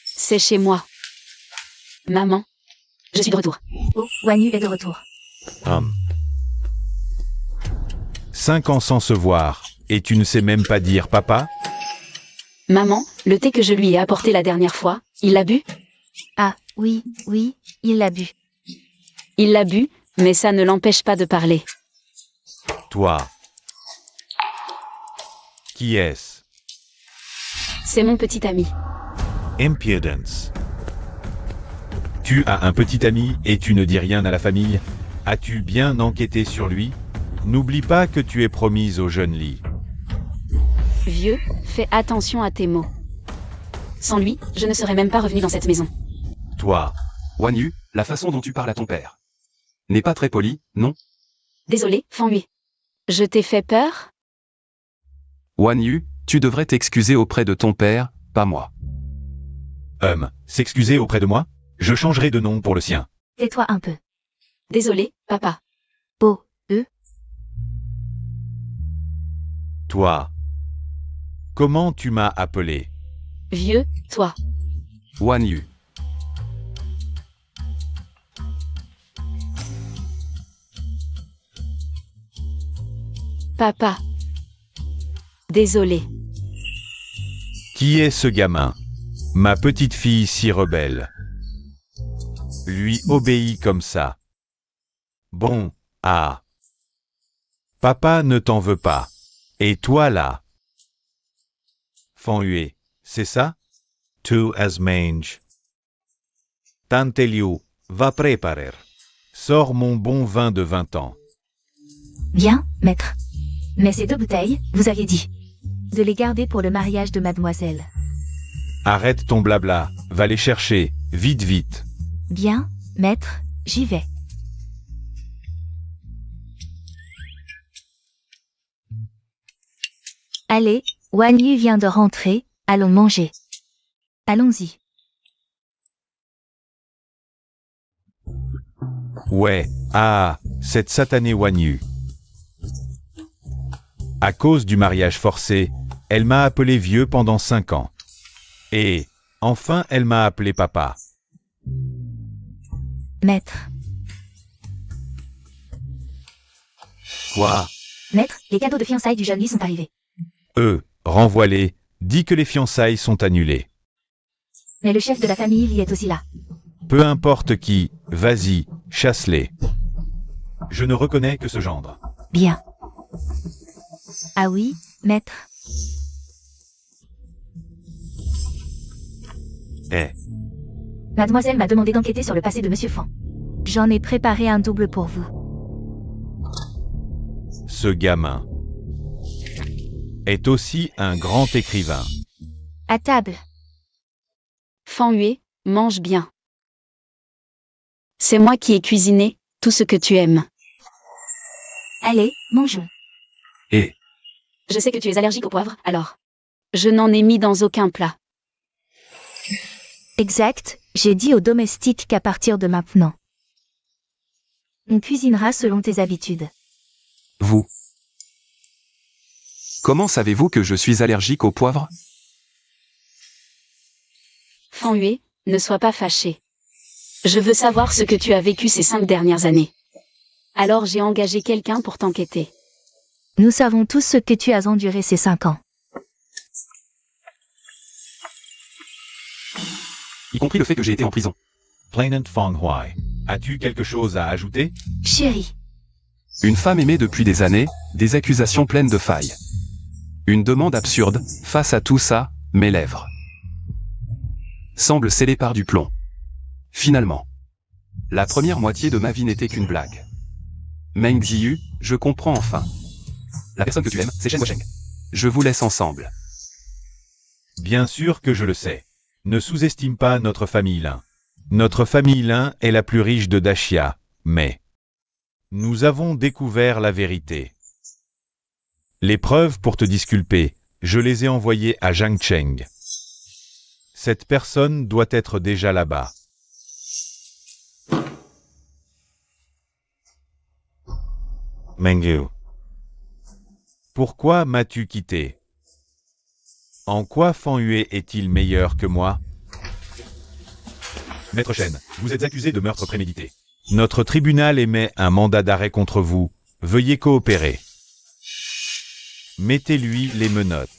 C'est chez moi. Maman. Je suis de retour. Oh, Wanyu est de retour. 5 ans sans se voir, et tu ne sais même pas dire papa? Maman, le thé que je lui ai apporté la dernière fois, il l'a bu? Ah, oui, il l'a bu. Il l'a bu, mais ça ne l'empêche pas de parler. Toi. Qui est-ce? C'est mon petit ami. Impudence. Tu as un petit ami et tu ne dis rien à la famille? As-tu bien enquêté sur lui? N'oublie pas que tu es promise au jeune lit. Vieux, fais attention à tes mots. Sans lui, je ne serais même pas revenu dans cette maison. Toi. Wanyu, la façon dont tu parles à ton père n'est pas très polie, non? Désolé, Fanhui. Je t'ai fait peur? Wanyu, tu devrais t'excuser auprès de ton père, pas moi. S'excuser auprès de moi? Je changerai de nom pour le sien. Tais-toi un peu. Désolé, papa. Beau. Toi. Comment tu m'as appelé? Vieux, toi. Wanyu. Papa. Désolé. Qui est ce gamin? Ma petite fille si rebelle. Lui obéit comme ça. Bon, ah. Papa ne t'en veut pas. Et toi là? Fanhui, c'est ça? Tu as mange. Tante Liu va préparer. Sors mon bon vin de 20 ans. Bien, maître. Mais ces 2 bouteilles, vous aviez dit de les garder pour le mariage de mademoiselle. Arrête ton blabla, va les chercher, vite vite. Bien, maître, j'y vais. Allez, Wanyu vient de rentrer, allons manger. Allons-y. Ouais, ah, cette satanée Wanyu. À cause du mariage forcé, elle m'a appelé vieux pendant 5 ans. Et, enfin, elle m'a appelé papa. Maître. Quoi? Maître, les cadeaux de fiançailles du jeune lit sont arrivés. Renvoie-les, dis que les fiançailles sont annulées. Mais le chef de la famille y est aussi là. Peu importe qui, vas-y, chasse-les. Je ne reconnais que ce gendre. Bien. Ah oui, maître. Mademoiselle m'a demandé d'enquêter sur le passé de Monsieur Fan. J'en ai préparé un double pour vous. Ce gamin est aussi un grand écrivain. À table. Fanhui, mange bien. C'est moi qui ai cuisiné tout ce que tu aimes. Allez, mangeons. Et Je sais que tu es allergique au poivre, alors. Je n'en ai mis dans aucun plat. Exact, j'ai dit aux domestiques qu'à partir de maintenant, on cuisinera selon tes habitudes. vous. Comment savez-vous que je suis allergique au poivre? Fanhui, ne sois pas fâché. Je veux savoir ce que tu as vécu ces 5 dernières années. Alors j'ai engagé quelqu'un pour t'enquêter. Nous savons tous ce que tu as enduré ces 5 ans. Y compris le fait que j'ai été en prison. Plainant Fanhui, as-tu quelque chose à ajouter? Chérie, Une femme aimée depuis des années, des accusations pleines de failles. Une demande absurde, face à tout ça, mes lèvres semblent scellées par du plomb. Finalement, la première moitié de ma vie n'était qu'une blague. Meng Ziyu, je comprends enfin. La personne que tu aimes, c'est Shen Washeng. Je vous laisse ensemble. Bien sûr que je le sais. Ne sous-estime pas notre famille Lin. Notre famille Lin est la plus riche de Dashia, mais nous avons découvert la vérité. Les preuves pour te disculper, je les ai envoyées à Zhang Cheng. Cette personne doit être déjà là-bas. Mengyu. Pourquoi m'as-tu quitté? En quoi Fan Yue est-il meilleur que moi? Maître Shen, vous êtes accusé de meurtre prémédité. Notre tribunal émet un mandat d'arrêt contre vous. Veuillez coopérer. Mettez-lui les menottes.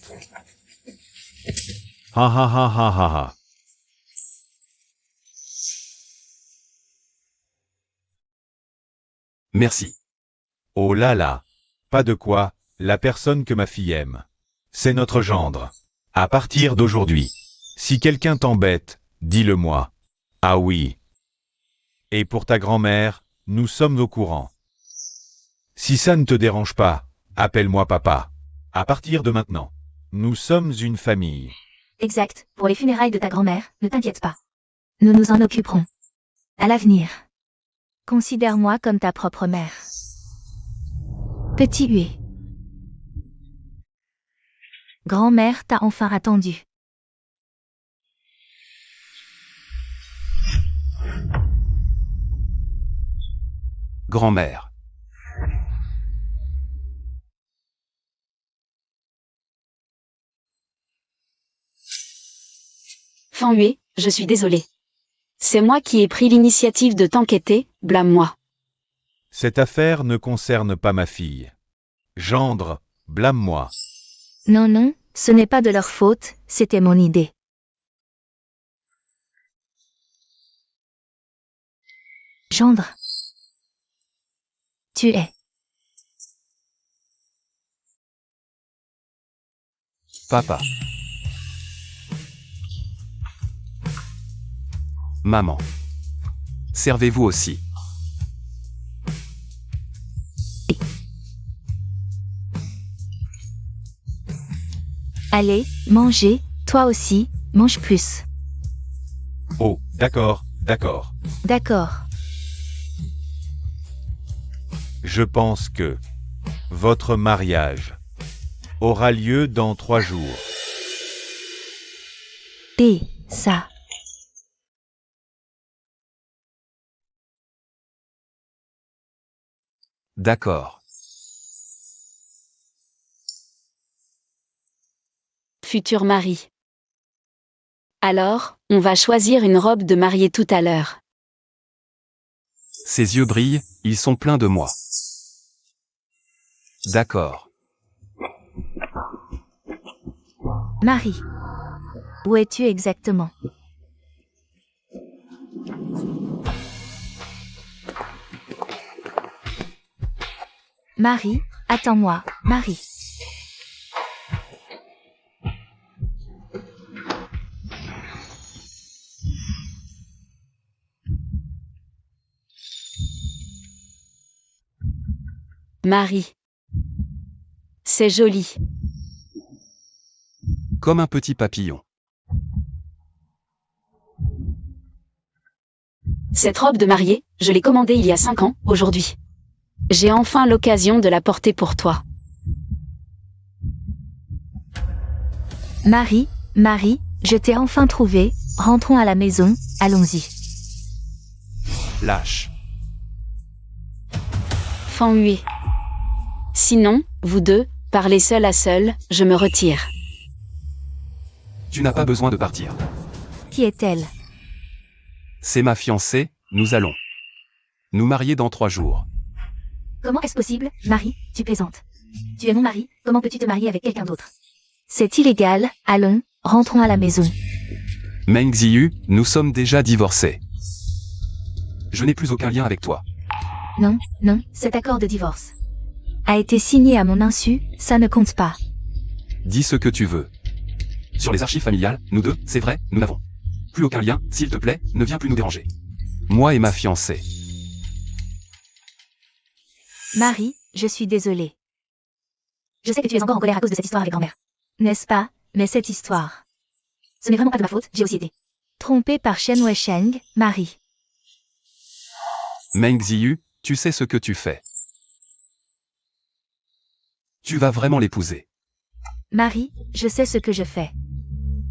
Ha ha ha ha ha ha. Merci. Oh là là. Pas de quoi, la personne que ma fille aime. C'est notre gendre. À partir d'aujourd'hui. Si quelqu'un t'embête, dis-le-moi. Ah oui. Et pour ta grand-mère, nous sommes au courant. Si ça ne te dérange pas, appelle-moi papa. À partir de maintenant. Nous sommes une famille. Exact, pour les funérailles de ta grand-mère, ne t'inquiète pas. Nous nous en occuperons. À l'avenir. Considère-moi comme ta propre mère. Petit Hué. Grand-mère t'a enfin attendu. Grand-mère. Fan Yue, je suis désolé. C'est moi qui ai pris l'initiative de t'enquêter, blâme-moi. Cette affaire ne concerne pas ma fille. Gendre, blâme-moi. Non, non, ce n'est pas de leur faute, c'était mon idée. Gendre. Tu es. Papa. Maman. Servez-vous aussi. Allez, mangez, toi aussi, mange plus. Oh, d'accord, d'accord. D'accord. Je pense que votre mariage aura lieu dans 3 jours. Et ça. D'accord. Futur mari. Alors, on va choisir une robe de mariée tout à l'heure. Ses yeux brillent, ils sont pleins de moi. D'accord. Marie. Où es-tu exactement? Marie, attends-moi, Marie. Marie. C'est joli. Comme un petit papillon. Cette robe de mariée, je l'ai commandée il y a 5 ans, aujourd'hui. J'ai enfin l'occasion de la porter pour toi. Marie, Marie, je t'ai enfin trouvé, rentrons à la maison, allons-y. Lâche. Fan Yue. Sinon, vous deux, parlez seul à seul, je me retire. Tu n'as pas besoin de partir. Qui est-elle? C'est ma fiancée, nous allons nous marier dans 3 jours. Comment est-ce possible, Marie, tu plaisantes? Tu es mon mari, comment peux-tu te marier avec quelqu'un d'autre? C'est illégal, allons, rentrons à la maison. Meng Ziyu, nous sommes déjà divorcés. Je n'ai plus aucun lien avec toi. Non, non, cet accord de divorce a été signé à mon insu, ça ne compte pas. Dis ce que tu veux. Sur les archives familiales, nous deux, c'est vrai, nous n'avons plus aucun lien, s'il te plaît, ne viens plus nous déranger. Moi et ma fiancée. Marie, je suis désolée. Je sais que tu es encore en colère à cause de cette histoire avec grand-mère. N'est-ce pas? Mais cette histoire. Ce n'est vraiment pas de ma faute, j'ai aussi été trompée par Shen Weisheng, Marie. Meng Ziyu, tu sais ce que tu fais. Tu vas vraiment l'épouser. Marie, je sais ce que je fais.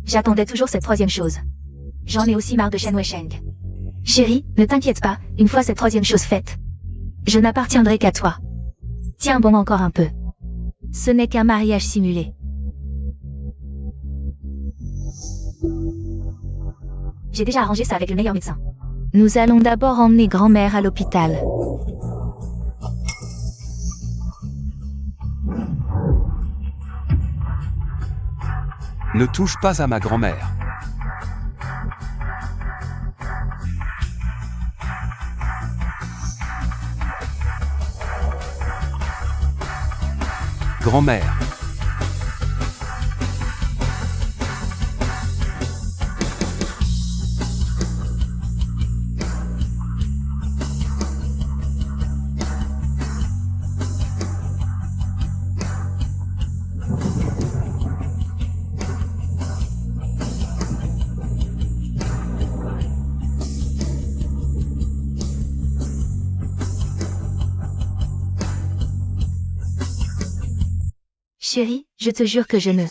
J'attendais toujours cette troisième chose. J'en ai aussi marre de Shen Weisheng. Chérie, ne t'inquiète pas, une fois cette troisième chose faite, je n'appartiendrai qu'à toi. Tiens bon encore un peu. Ce n'est qu'un mariage simulé. J'ai déjà arrangé ça avec le meilleur médecin. Nous allons d'abord emmener grand-mère à l'hôpital. Ne touche pas à ma grand-mère. Grand-mère. Chérie, je te jure que je ne...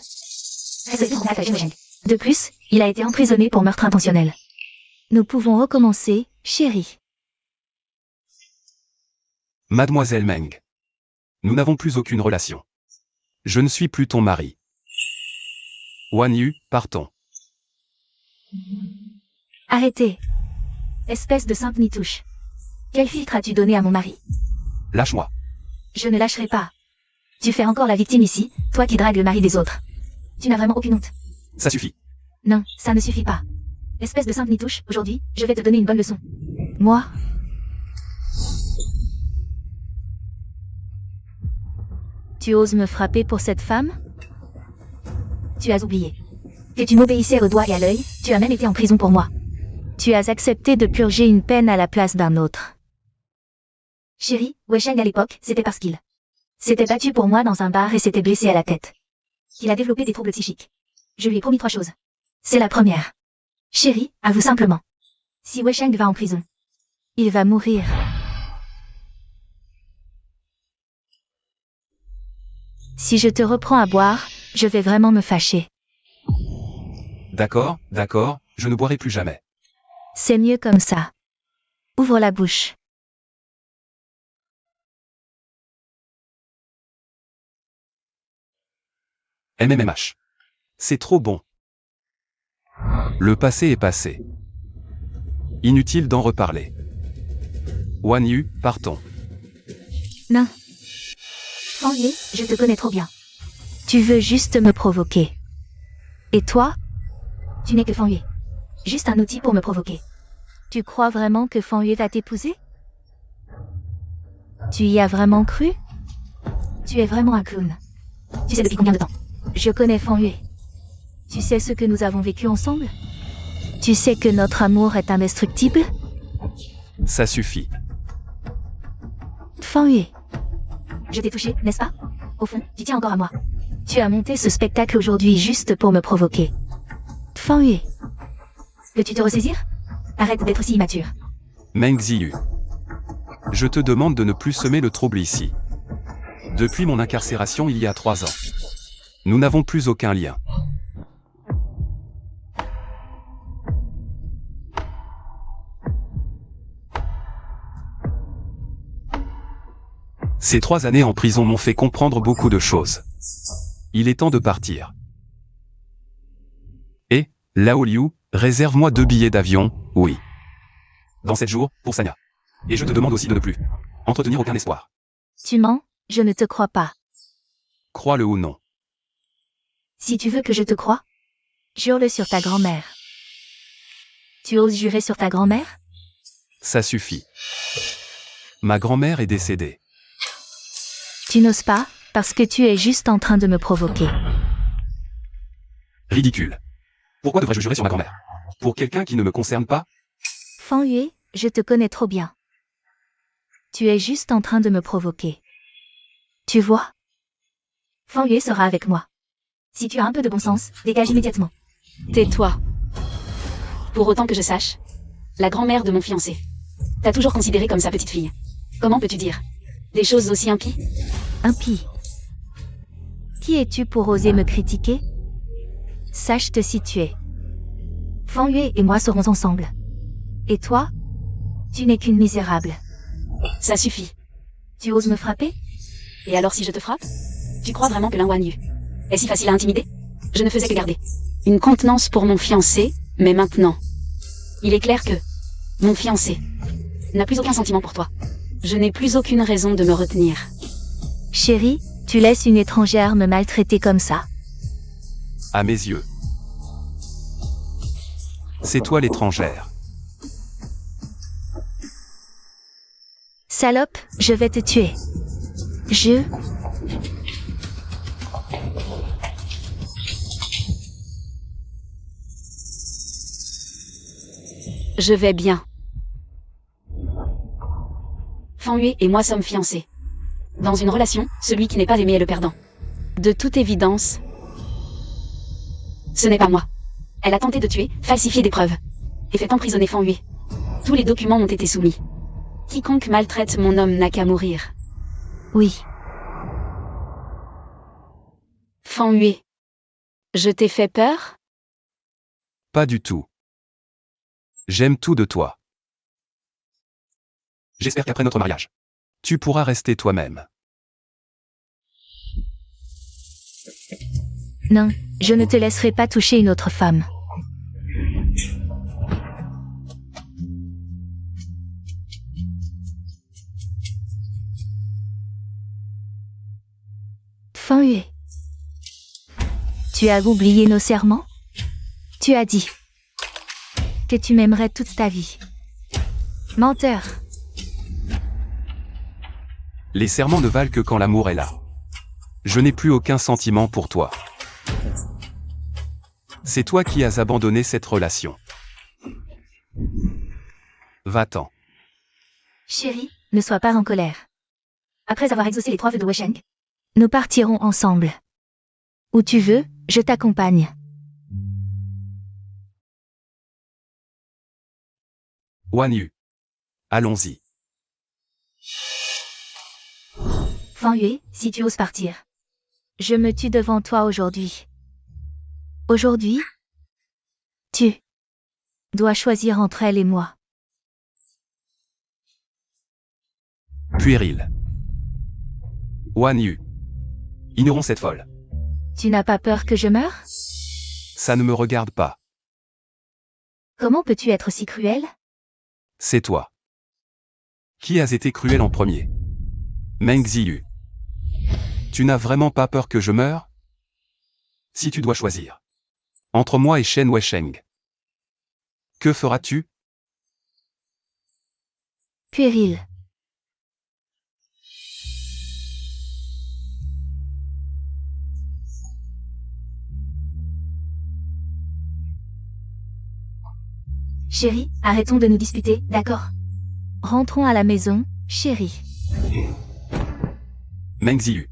De plus, il a été emprisonné pour meurtre intentionnel. Nous pouvons recommencer, chérie. Mademoiselle Meng. Nous n'avons plus aucune relation. Je ne suis plus ton mari. Wan Yu, partons. Arrêtez. Espèce de sainte nitouche. Quel filtre as-tu donné à mon mari? Lâche-moi. Je ne lâcherai pas. Tu fais encore la victime ici, toi qui dragues le mari des autres. Tu n'as vraiment aucune honte. Ça suffit. Non, ça ne suffit pas. Espèce de sainte nitouche, aujourd'hui, je vais te donner une bonne leçon. Moi? Tu oses me frapper pour cette femme? Tu as oublié. Que tu m'obéissais au doigt et à l'œil, tu as même été en prison pour moi. Tu as accepté de purger une peine à la place d'un autre. Chérie, Wei Sheng à l'époque, c'était parce qu'il s'était battu pour moi dans un bar et s'était blessé à la tête. Il a développé des troubles psychiques. Je lui ai promis 3 choses. C'est la première. Chérie, avoue simplement. Si Wei Sheng va en prison, il va mourir. Si je te reprends à boire, je vais vraiment me fâcher. D'accord, d'accord, je ne boirai plus jamais. C'est mieux comme ça. Ouvre la bouche. MMMH. C'est trop bon. Le passé est passé. Inutile d'en reparler. Wan Yu, partons. Non. Fang Yue, je te connais trop bien. Tu veux juste me provoquer. Et toi? Tu n'es que Fang Yue. Juste un outil pour me provoquer. Tu crois vraiment que Fang Yue va t'épouser? Tu y as vraiment cru? Tu es vraiment un clown. Tu sais depuis combien de temps? Je connais Fang Yue. Tu sais ce que nous avons vécu ensemble? Tu sais que notre amour est indestructible? Ça suffit. Fang Yue. Je t'ai touché, n'est-ce pas? Au fond, tu tiens encore à moi. Tu as monté ce spectacle aujourd'hui juste pour me provoquer. Fang Yue. Veux-tu te ressaisir? Arrête d'être si immature. Meng Ziyu. Je te demande de ne plus semer le trouble ici. Depuis mon incarcération il y a 3 ans. Nous n'avons plus aucun lien. Ces 3 années en prison m'ont fait comprendre beaucoup de choses. Il est temps de partir. Et, Lao Liu, réserve-moi 2 billets d'avion, oui. Dans 7 jours, pour Sanya. Et je te demande aussi de ne plus entretenir aucun espoir. Tu mens? Je ne te crois pas. Crois-le ou non. Si tu veux que je te croie, jure-le sur ta grand-mère. Tu oses jurer sur ta grand-mère? Ça suffit. Ma grand-mère est décédée. Tu n'oses pas, parce que tu es juste en train de me provoquer. Ridicule. Pourquoi devrais-je jurer sur ma grand-mère? Pour quelqu'un qui ne me concerne pas? Fang Yue, je te connais trop bien. Tu es juste en train de me provoquer. Tu vois? Fang Yue sera avec moi. Si tu as un peu de bon sens, dégage immédiatement. Tais-toi. Pour autant que je sache, la grand-mère de mon fiancé t'a toujours considéré comme sa petite fille. Comment peux-tu dire des choses aussi impies? Impie. Qui es-tu pour oser me critiquer? Sache te situer. Fang Yue et moi serons ensemble. Et toi? Tu n'es qu'une misérable. Ça suffit. Tu oses me frapper? Et alors si je te frappe? Tu crois vraiment que l'un Wan Yu est si facile à intimider? Je ne faisais que garder une contenance pour mon fiancé, mais maintenant, il est clair que mon fiancé n'a plus aucun sentiment pour toi. Je n'ai plus aucune raison de me retenir. Chérie, tu laisses une étrangère me maltraiter comme ça. À mes yeux. C'est toi l'étrangère. Salope, je vais te tuer. Je vais bien. Fan Yue et moi sommes fiancés. Dans une relation, celui qui n'est pas aimé est le perdant. De toute évidence, ce n'est pas moi. Elle a tenté de tuer, falsifier des preuves, et fait emprisonner Fan Yue. Tous les documents ont été soumis. Quiconque maltraite mon homme n'a qu'à mourir. Oui. Fan Yue, je t'ai fait peur? Pas du tout. J'aime tout de toi. J'espère qu'après notre mariage, tu pourras rester toi-même. Non, je ne te laisserai pas toucher une autre femme. Fan Yue. Tu as oublié nos serments? Tu as dit que tu m'aimerais toute ta vie. Menteur. Les serments ne valent que quand l'amour est là. Je n'ai plus aucun sentiment pour toi. C'est toi qui as abandonné cette relation. Va-t'en. Chérie, ne sois pas en colère. Après avoir exaucé les 3 vœux de Wei-Sheng, nous partirons ensemble. Où tu veux, je t'accompagne. Wan Yu. Allons-y. Fan Yue, si tu oses partir. Je me tue devant toi aujourd'hui. Aujourd'hui, tu dois choisir entre elle et moi. Puéril. Wan Yu. Ignorons cette folle. Tu n'as pas peur que je meure? Ça ne me regarde pas. Comment peux-tu être si cruel? C'est toi. Qui as été cruel en premier? Meng Ziyu. Tu n'as vraiment pas peur que je meure? Si tu dois choisir entre moi et Shen Wei-Sheng, que feras-tu? Puéril. Chérie, arrêtons de nous disputer, d'accord? Rentrons à la maison, chérie. Meng Ziyu.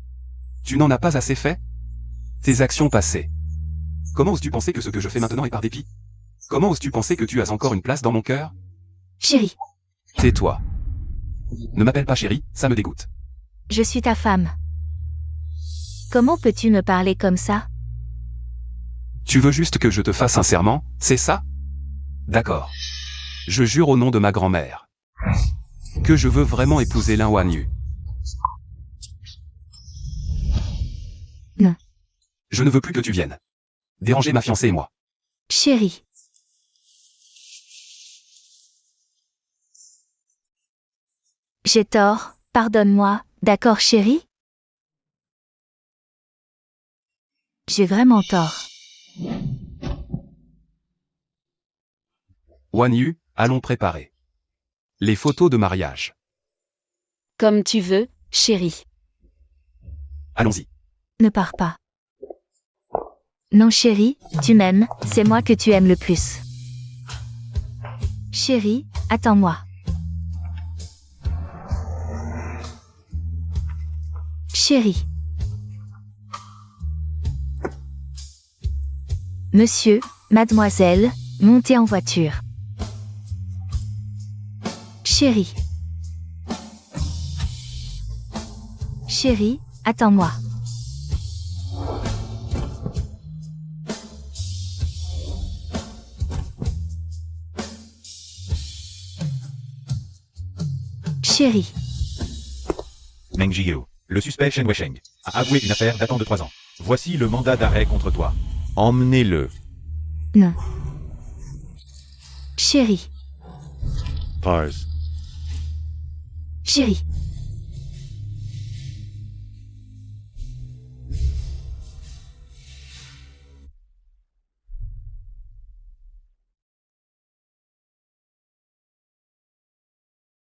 Tu n'en as pas assez fait? Tes actions passées. Comment oses-tu penser que ce que je fais maintenant est par dépit? Comment oses-tu penser que tu as encore une place dans mon cœur? Chérie, Tais-toi. Ne m'appelle pas chérie, ça me dégoûte. je suis ta femme. Comment peux-tu me parler comme ça? Tu veux juste que je te fasse un serment, c'est ça? D'accord. Je jure au nom de ma grand-mère que je veux vraiment épouser Lin Wan Yu. Non. Je ne veux plus que tu viennes déranger ma fiancée et moi. Chérie. J'ai tort, pardonne-moi, d'accord chérie? J'ai vraiment tort. Wan Yu, allons préparer les photos de mariage. Comme tu veux, chérie. Allons-y. Ne pars pas. Non chérie, tu m'aimes, c'est moi que tu aimes le plus. Chérie, attends-moi. Chérie. Monsieur, mademoiselle, montez en voiture. Chérie. Chérie, attends-moi. Chérie. Meng Jiu. Le suspect Shen Weisheng a avoué une affaire datant de 3 ans. Voici le mandat d'arrêt contre toi. Emmenez-le. Non. Chérie. Pause. Chérie.